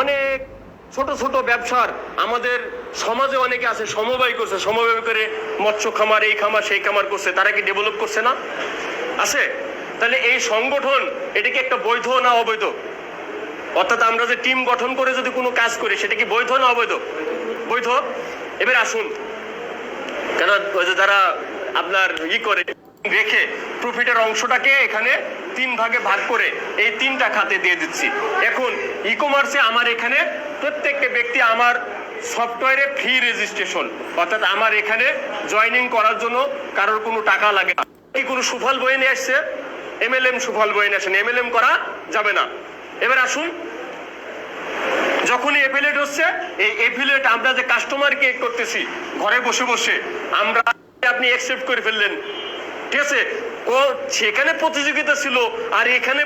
অনেক ছোট ছোট ব্যবসার আমাদের সমাজে অনেকে আছে, সমবায় করছে, সমবায় করে মৎস্য খামার, এই খামার সেই খামার করছে, তারা কি ডেভেলপ করছে না? আছে। তাহলে এই সংগঠন এটা কি একটা বৈধ না অবৈধ? অর্থাৎ আমরা যে টিম গঠন করে যদি কোনো কাজ করি সেটা কি বৈধ না অবৈধ? বৈধ। এবার আসুন, কেন ওই যে যারা আপনার করে রেখে প্রফিটের অংশটাকে এখানে 3 ভাগে ভাগ করে এই 3টা খাতে দিয়ে দিচ্ছি। এখন ই কমার্সে আমার এখানে প্রত্যেকটা ব্যক্তি আমার সফটওয়্যারে ফ্রি রেজিস্ট্রেশন, অর্থাৎ আমার এখানে জয়েনিং করার জন্য কারোর কোনো টাকা লাগে না। কি কোনো সুফল বই নিয়ে আসছে? MLM সুফল বই নিয়ে আসেন, MLM করা যাবে না। এবার আসুন, যখনই এফিলিয়েট হচ্ছে, এই এফিলিয়েট আমরা যে কাস্টমারকে করতেছি ঘরে বসে বসে, আমরা আপনি অ্যাকসেপ্ট করে ফেললেন, ঠিক আছে? ও সেখানে প্রতিযোগিতা ছিল আর এখানে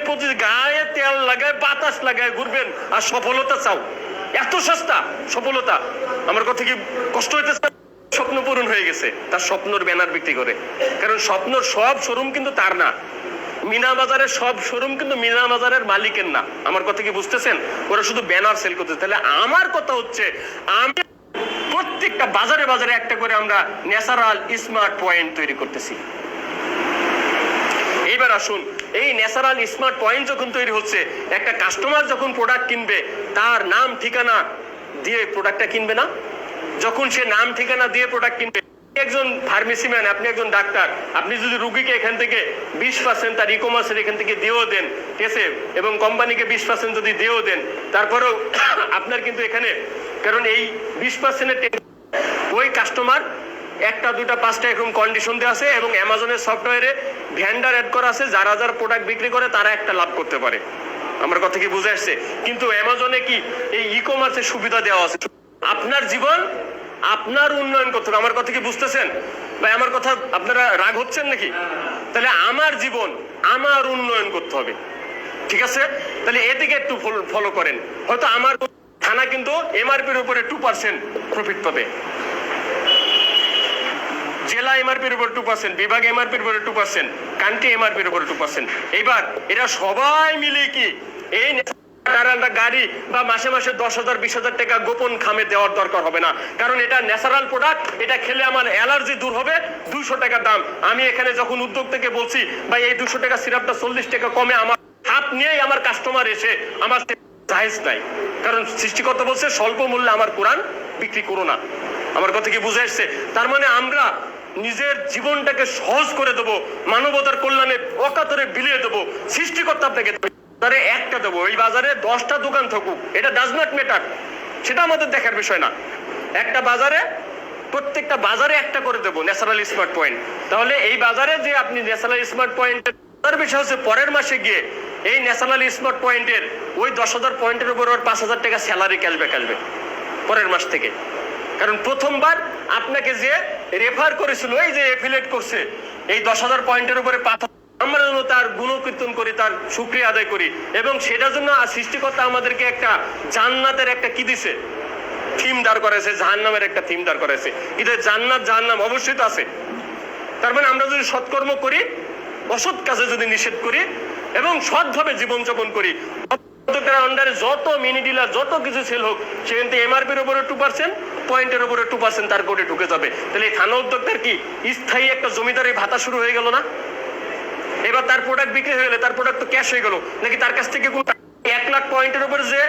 গায়ে তেল লাগায় বাতাস লাগায় ঘুরবেন আর সফলতা চাও। এত সস্তা সফলতা। আমার কথা কি কষ্ট হইতেছে? স্বপ্ন পূরণ হয়ে গেছে, তার স্বপ্নর ব্যানার বিক্রি করে। কারণ স্বপ্নর সব শোরুম কিন্তু তার না, মিনা বাজারের সব শোরুম কিন্তু মিনা বাজারের মালিকের না। আমার কথা কি বুঝতেছেন? ওরা শুধু ব্যানার সেল করতেছে। তাহলে আমার কথা হচ্ছে, আমি প্রত্যেকটা বাজারে বাজারে একটা করে আমরা ন্যাচারাল স্মার্ট পয়েন্ট তৈরি করতেছি। এইবার আসুন, এই ন্যাচারাল স্মার্ট পয়েন্ট যখন তৈরি হচ্ছে, একটা কাস্টমার যখন প্রোডাক্ট কিনবে তার নাম ঠিকানা দিয়ে প্রোডাক্টটা কিনবে না? যখন সে নাম ঠিকানা দিয়ে প্রোডাক্ট কিনবে, একজন ফার্মেসি ম্যান, আপনি একজন ডাক্তার, আপনি যদি রুগীকে এখান থেকে 20% তার ই কমার্সের এখান থেকে দিয়েও দেন, ঠিক আছে, এবং কোম্পানিকে 20% যদি দিয়েও দেন, তারপরেও আপনার কিন্তু এখানে, কারণ এই 20% ওই কাস্টমার 1টা 2টা 5টা এরকম কন্ডিশন দেওয়া আছে এবং অ্যামাজনের সফটওয়্যারে ভেন্ডার অ্যাড করা আছে, যারা যারা প্রোডাক্ট বিক্রি করে তারা একটা লাভ করতে পারে। আমার কথা কি বুঝে আসছে? কিন্তু অ্যামাজনে কি এই ই কমার্সের সুবিধা দেওয়া আছে? আপনার জীবন আপনার উন্নয়ন করতে হবে। আমার কথা কি বুঝতেছেন ভাই? আমার কথা আপনারা রাগ হচ্ছেন নাকি? তাহলে আমার জীবন আমার উন্নয়ন করতে হবে, ঠিক আছে? তাহলে এদিকে একটু ফলো করেন। হয়তো আমার থানা কিন্তু MRP-র উপরে 2% প্রফিট পাবে, জেলা MRP-র উপর 2%, বিভাগ MRP-র উপরে 2%, কান্ট্রি MRP-র উপরে 2%। এইবার এরা সবাই মিলে কি এই গাড়ি বা মাসে মাসে 10,000 20,000 টাকা গোপন খামে দেওয়ার দরকার হবে না। কারণ এটা ন্যাচারাল প্রোডাক্ট, এটা খেলে আমার অ্যালার্জি দূর হবে। 200 টাকা দাম। আমি এখানে যখন উদ্যোগ থেকে বলছি ভাই এই 200 টাকা সিরাপটা 40 টাকা কমে, আমার হাত নিয়েই আমার কাস্টমার এসে আমার জায়েজ নাই। কারণ সৃষ্টিকর্তা বলছে স্বল্প মূল্যে আমার কোরআন বিক্রি করো না। আমার কথা কি বুঝে আসছে? তার মানে আমরা নিজের জীবনটাকে সহজ করে দেবো, মানবতার কল্যাণে অকাতরে বিলিয়ে দেবো। সৃষ্টিকর্তা আপনাকে তারে একটা দেবো, এই বাজারে 10টা দোকান থাকুক, এটা ডাজ নট ম্যাটার, সেটা আমাদের দেখার বিষয় না। একটা বাজারে, প্রত্যেকটা বাজারে একটা করে দেবো ন্যাচারাল স্মার্ট পয়েন্ট। তাহলে এই বাজারে যে আপনি ন্যাচারাল স্মার্ট পয়েন্টের বিষয় হচ্ছে পরের মাসে গিয়ে এই ন্যাচারাল স্মার্ট পয়েন্টের ওই 10,000 পয়েন্টের উপর ওর 5,000 টাকা স্যালারি ক্যাশব্যাক আসবে পরের মাস থেকে। কারণ প্রথমবার আপনাকে যে রেফার করেছিল, এই যে এফিলিয়েট করছে, এই 10,000 পয়েন্টের উপরে 5,000, আমরা যেন তার গুণকীর্তন করি, তার শুকরিয়া আদায় করি। এবং সেটার জন্য সৃষ্টিকর্তা আমাদেরকে একটা জান্নাতের একটা কি দিছে, থিম দাঁড় করেছে, জাহান্নামের একটা থিম দাঁড় করেছে। কিন্তু জান্নাত জাহান্নাম অবশ্যই তো আছে। তার মানে আমরা যদি সৎকর্ম করি, অসৎ কাজে যদি নিষেধ করি এবং সৎভাবে জীবনযাপন করি, আন্ডারে যত মিনি ডিলার যত কিছু সেল হোক, সেখান থেকে MRP-র উপরে 2%, পয়েন্টের উপরে 2% তার কোটে ঢুকে যাবে। তাহলে এই থানা উদ্যোক্তার কি স্থায়ী একটা জমিদারি ভাতা শুরু হয়ে গেল না? এবার তার প্রোডাক্ট বিক্রি হয়ে গেলে তার প্রোডাক্ট তো ক্যাশ হয়ে গেল নাকি? তার কাছ থেকে 1 লাখ পয়েন্টের উপরে যে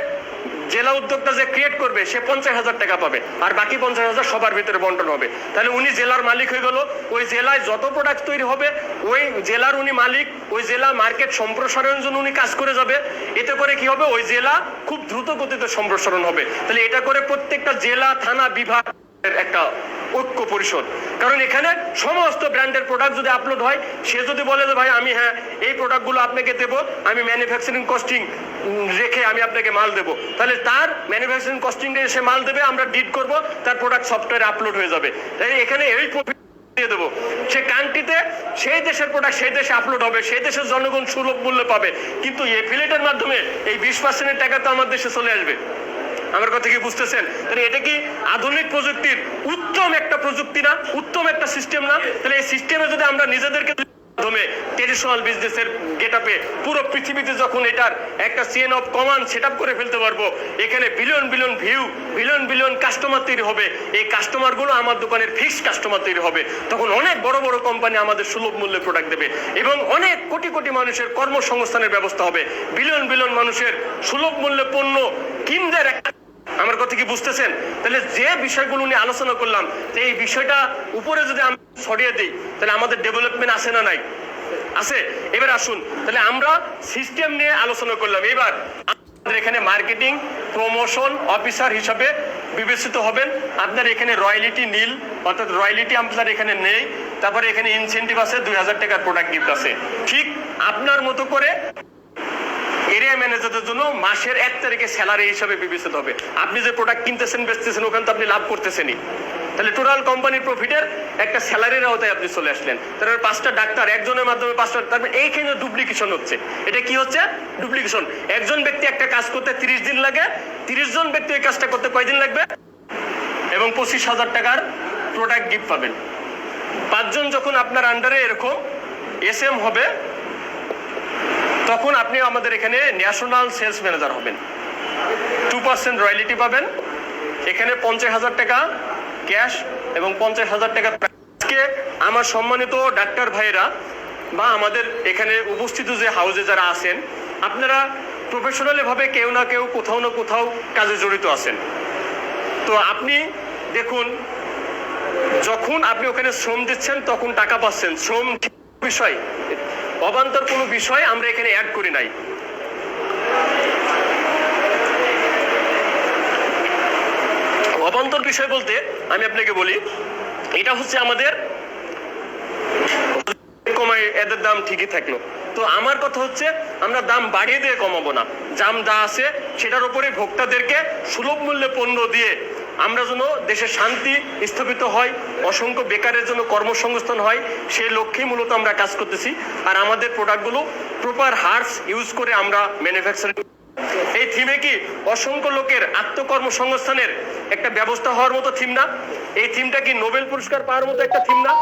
জেলা উদ্যোক্তা যে ক্রিয়েট করবে সে 50,000 টাকা পাবে, আর বাকি 50,000 সবার ভিতরে বন্টন হবে। তাহলে উনি জেলার মালিক হয়ে গেল। ওই জেলায় যত প্রোডাক্ট তৈরি হবে ওই জেলার উনি মালিক, ওই জেলা মার্কেট সম্প্রসারণের জন্য উনি কাজ করে যাবে। এতে করে কি হবে? ওই জেলা খুব দ্রুত গতিতে সম্প্রসারণ হবে। তাহলে এটা করে প্রত্যেকটা জেলা, থানা, বিভাগ একটা ঐক্য পরিষদ। কারণ এখানে সমস্ত ব্র্যান্ডের প্রোডাক্ট যদি আপলোড হয়, সে যদি বলে যে ভাই আমি হ্যাঁ এই প্রোডাক্টগুলো আপনাকে দেবো, আমি ম্যানুফ্যাকচারিং কস্টিং রেখে আমি আপনাকে মাল দেবো, তাহলে তার ম্যানুফ্যাকচারিং কস্টিং রে সে মাল দেবে, আমরা ডিড করব, তার প্রোডাক্ট সফটওয়্যারে আপলোড হয়ে যাবে। তাই এখানে এই প্রফিট দিয়ে দেবো। সে কান্ট্রিতে সেই দেশের প্রোডাক্ট সেই দেশে আপলোড হবে, সেই দেশের জনগণ সুলভ মূল্যে পাবে। কিন্তু এফিলিয়েটের মাধ্যমে এই 20%-এর টাকা তো আমার দেশে চলে আসবে। আমার কথা কি বুঝতেছেন? তাহলে এটা কি আধুনিক প্রযুক্তির উত্তম একটা প্রযুক্তি না? উত্তম একটা সিস্টেম না? তাহলে এই সিস্টেমে যদি আমরা নিজেদেরকে মাধ্যমে ট্রেডিশনাল বিজনেসের গেটআপে পুরো পৃথিবীতে যখন এটার একটা চেইন অফ কমান্ড সেটআপ করে ফেলতে পারবো, এখানে billion billion view, billion billion customer তৈরি হবে, এই কাস্টমারগুলো আমার দোকানের ফিক্সড কাস্টমার তৈরি হবে, তখন অনেক বড় বড় কোম্পানি আমাদের সুলভ মূল্যে প্রোডাক্ট দেবে এবং অনেক কোটি কোটি মানুষের কর্মসংস্থানের ব্যবস্থা হবে, বিলিয়ন বিলিয়ন মানুষের সুলভ মূল্যে পণ্য কিনদের একটা। আমার কথা কি বুঝতেছেন? তাহলে যে বিষয়গুলো নিয়ে আলোচনা করলাম, যে এই বিষয়টা উপরে যদি আমরা ছড়িয়ে দিই তাহলে আমাদের ডেভেলপমেন্ট আছে না নাই? আছে। এবার আসুন, তাহলে আমরা সিস্টেম নিয়ে আলোচনা করলাম। এবার এখানে মার্কেটিং প্রমোশন অফিসার হিসাবে বিবেচিত হবেন। আপনার এখানে রয়্যালিটি নীল, অর্থাৎ রয়্যালিটি আপনার এখানে নেই। তারপরে এখানে ইনসেন্টিভ আছে, 2000 টাকার প্রোডাক্ট গিফট আছে। ঠিক আপনার মতো করে এরিয়া ম্যানেজারদের জন্য মাসের 1 তারিখে স্যালারি হিসাবে বিবেচিত হবে। আপনি যে প্রোডাক্ট কিনতেছেন বেচতেছেন ওখানে তো আপনি লাভ করতেছেনই, তাহলে টোটাল কোম্পানির প্রফিটের একটা স্যালারির আওতায় আপনি চলে আসলেন। তারপরে 5টা ডাক্তার, একজনের মাধ্যমে 5টা, তারপরে এইখানে ডুপ্লিকেশন হচ্ছে। এটা কি হচ্ছে? ডুপ্লিকেশন। একজন ব্যক্তি একটা কাজ করতে 30 দিন লাগে, 30 জন ব্যক্তি ওই কাজটা করতে কয়দিন লাগবে? এবং 25,000 টাকার প্রোডাক্ট গিফট পাবেন। 5 জন যখন আপনার আন্ডারে এরকম এসএম হবে, তখন আপনি আমাদের এখানে ন্যাশনাল সেলস ম্যানেজার হবেন। 2% রয়্যালিটি পাবেন। এখানে 50,000 টাকা ক্যাশ এবং 50,000 টাকা। আজকে আমার সম্মানিত ডাক্তার ভাইরা বা আমাদের এখানে উপস্থিত যে হাউসে যারা আছেন, আপনারা প্রফেশনালি ভাবে কেউ না কেউ কোথাও না কোথাও কাজে জড়িত আছেন। তো আপনি দেখুন, যখন আপনি ওখানে শ্রম দিচ্ছেন তখন টাকা পাচ্ছেন। শ্রম বিষয়, অবান্তর কোনো বিষয় আমরা এখানে অ্যাড করি নাই। অবান্তর বিষয় বলতে আমি আপনাকে বলি, এটা হচ্ছে আমাদের কমায়, এদের দাম ঠিকই থাকলো। তো আমার কথা হচ্ছে আমরা দাম বাড়িয়ে দিয়ে কমাবো না, দাম যা আছে সেটার উপরে ভোক্তাদেরকে সুলভ মূল্যে পণ্য দিয়ে আমরা যেন দেশে শান্তি স্থাপিত হয়, অসংখ্য বেকারের জন্য কর্মসংস্থান হয়, সেই লক্ষ্যেই মূলত আমরা কাজ করতেছি। আর আমাদের প্রোডাক্টগুলো প্রপার হার্বস ইউজ করে আমরা ম্যানুফ্যাকচারিং। এই থিমে কি অসংখ্য লোকের আত্মকর্মসংস্থানের একটা ব্যবস্থা হওয়ার মতো থিম না? এই থিমটা কি নোবেল পুরস্কার পাওয়ার মতো একটা থিম না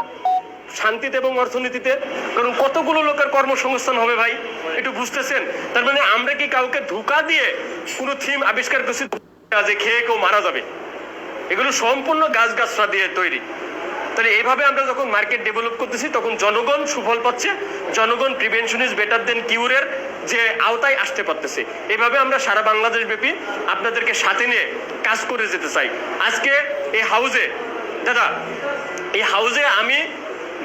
শান্তিতে এবং অর্থনীতিতে? কারণ কতগুলো লোকের কর্মসংস্থান হবে ভাই, একটু বুঝতেছেন? তার মানে আমরা কি কাউকে ধোঁকা দিয়ে কোনো থিম আবিষ্কার করছি যে খেয়ে কেউ মারা যাবে? এগুলো সম্পূর্ণ গাছগাছরা দিয়ে তৈরি। তাহলে এইভাবে আমরা যখন মার্কেট ডেভেলপ করতেছি তখন জনগণ সুফল পাচ্ছে, জনগণ প্রিভেনশন ইজ বেটার দেন কিউরের যে আওতায় আসতে পারতেছে। এইভাবে আমরা সারা বাংলাদেশ ব্যাপী আপনাদেরকে সাথে নিয়ে কাজ করে যেতে চাই। আজকে এই হাউজে দাদা, এই হাউজে আমি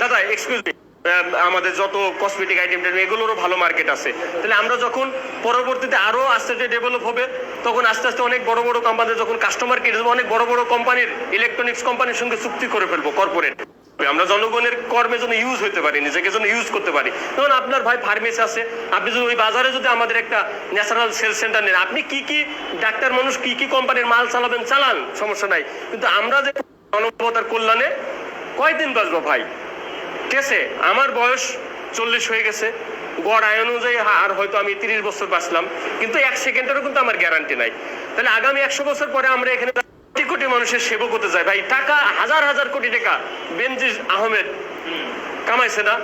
দাদা এক্সকিউজ মি, আমাদের যত কসমেটিক আইটেম এগুলোরও ভালো মার্কেট আছে। তাহলে আমরা যখন পরবর্তীতে আরো আস্তে আস্তে ডেভেলপ হবে, তখন আস্তে আস্তে অনেক বড় বড় কোম্পানি যখন কাস্টমার কেটে যাবো, অনেক বড় বড় কোম্পানির ইলেকট্রনিক্স কোম্পানির সঙ্গে চুক্তি করে ফেলবো কর্পোরেট। আমরা জনগণের কর্মের জন্য ইউজ হতে পারি, নিজেকে জন্য ইউজ করতে পারি। যেমন আপনার ভাই ফার্মেসি আছে, আপনি যদি ওই বাজারে যদি আমাদের একটা ন্যাচারাল সেলস সেন্টার নেন, আপনি কি কি ডাক্তার মানুষ কি কি কোম্পানির মাল চালাবেন চালান, সমস্যা নাই। কিন্তু আমরা যে মানবতার কল্যাণে কয়দিন বাঁচবো ভাই? ঠিক আছে, আমার বয়স 40 হয়ে গেছে, গড় আয় অনুযায়ী আর হয়তো আমি 30 বছর বাঁচলাম, কিন্তু 1 সেকেন্ডেরও কিন্তু আমার গ্যারান্টি নাই। তাহলে আগামী 100 বছর পরে আমরা এখানে কোটি কোটি মানুষের সেবা করতে যাই ভাই। টাকা হাজার হাজার কোটি টাকা বেনজির আহমেদ কামাইছে না?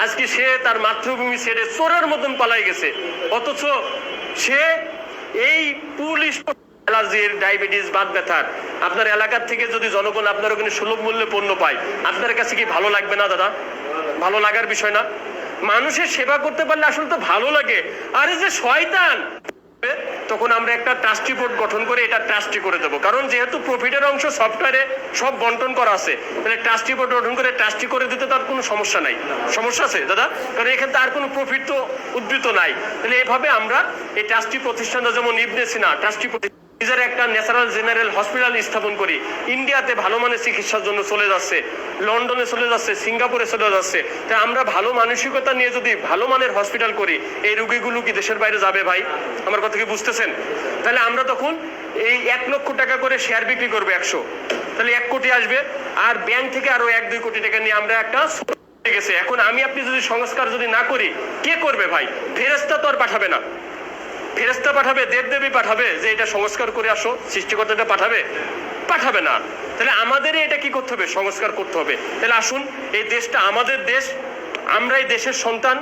আজকে সে তার মাতৃভূমি ছেড়ে চোরের মতন পালাই গেছে, অথচ সে এই পুলিশ অ্যালার্জির, ডায়াবেটিস, বাত ব্যথার আপনার এলাকার থেকে যদি জনগণ আপনার ওখানে সুলভ মূল্যে পণ্য পায়, আপনার কাছে কি ভালো লাগবে না দাদা? ভালো লাগার বিষয় না? মানুষের সেবা করতে পারলে আসলে তো ভালো লাগে। আরে যে শয়তান, তখন আমরা একটা ট্রাস্টি বোর্ড গঠন করে এটা ট্রাস্টি করে দেবো। কারণ যেহেতু প্রফিটের অংশ সফটওয়্যারে সব বন্টন করা আছে, তাহলে ট্রাস্টি বোর্ড গঠন করে ট্রাস্টি করে দিতে তার কোনো সমস্যা নাই। সমস্যা আছে দাদা? কারণ এখানে তার কোনো প্রফিট তো উদ্বৃত নাই। তাহলে এইভাবে আমরা এই ট্রাস্টি প্রতিষ্ঠানটা যেমন ইবনে সিনা ট্রাস্টি নিজের একটা ন্যাশনাল জেনারেল হসপিটাল স্থাপন করি, ইন্ডিয়াতে ভালো মানের চিকিৎসার জন্য চলে যাচ্ছে, লন্ডনে চলে যাচ্ছে, সিঙ্গাপুরে চলে যাচ্ছে। তাই আমরা ভালো মানসিকতা নিয়ে যদি ভালো মানের হসপিটাল করি, এই রোগীগুলো কি দেশের বাইরে যাবে ভাই? আমার কথা কি বুঝতেছেন? তাহলে আমরা তখন এই 1 লক্ষ টাকা করে শেয়ার বিক্রি করবো 100, তাহলে 1 কোটি আসবে। আর ব্যাংক থেকে আরো 1-2 কোটি টাকা নিয়ে আমরা একটা গেছে। এখন আমি আপনি যদি সংস্কার যদি না করি, কে করবে ভাই? ফেরেশতা তো আর পাঠাবে না। ফেরেশতা পাঠাবে, দেবদেবী পাঠাবে যে এটা সংস্কার করে আসো, সৃষ্টিকর্তাটা পাঠাবে? পাঠাবে না। তাহলে আমাদেরই এটা কি করতে হবে? সংস্কার করতে হবে। তাহলে আসুন, এই দেশটা আমাদের দেশ, আমরাই দেশের সন্তান,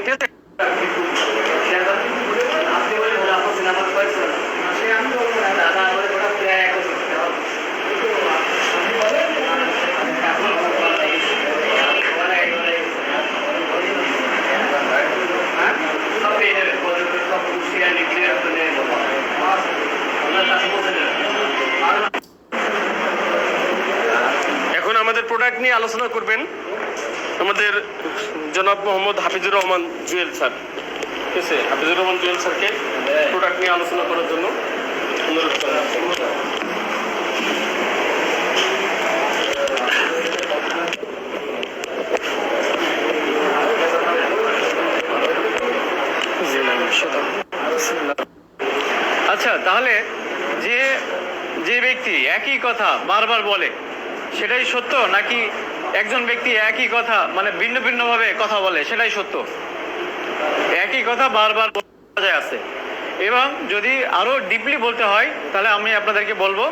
ঠিক আছে? এখন আমাদের প্রোডাক্ট নিয়ে আলোচনা করবেন আমাদের জনাব মোহাম্মদ হাফিজুর রহমান জুয়েল স্যার, ঠিক আছে? হাফিজুর রহমান জুয়েল স্যারকে প্রোডাক্ট নিয়ে আলোচনা করার জন্য অনুরোধ জানাচ্ছি। আচ্ছা, তাহলে যে যে ব্যক্তি একই কথা বারবার বলে সেটাই সত্য, নাকি একজন ব্যক্তি একই কথা মানে ভিন্ন ভিন্ন ভাবে কথা বলে সেটাই সত্য? একই কথা বারবার বলা যায় আছে। এবং যদি আরো ডিপলি বলতে হয় তাহলে আমি আপনাদেরকে বলবো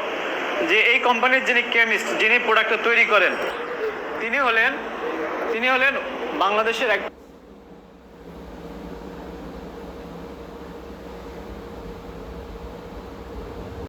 যে এই কোম্পানির যিনি কেমিস্ট, যিনি প্রোডাক্টটা তৈরি করেন, তিনি হলেন বাংলাদেশের এক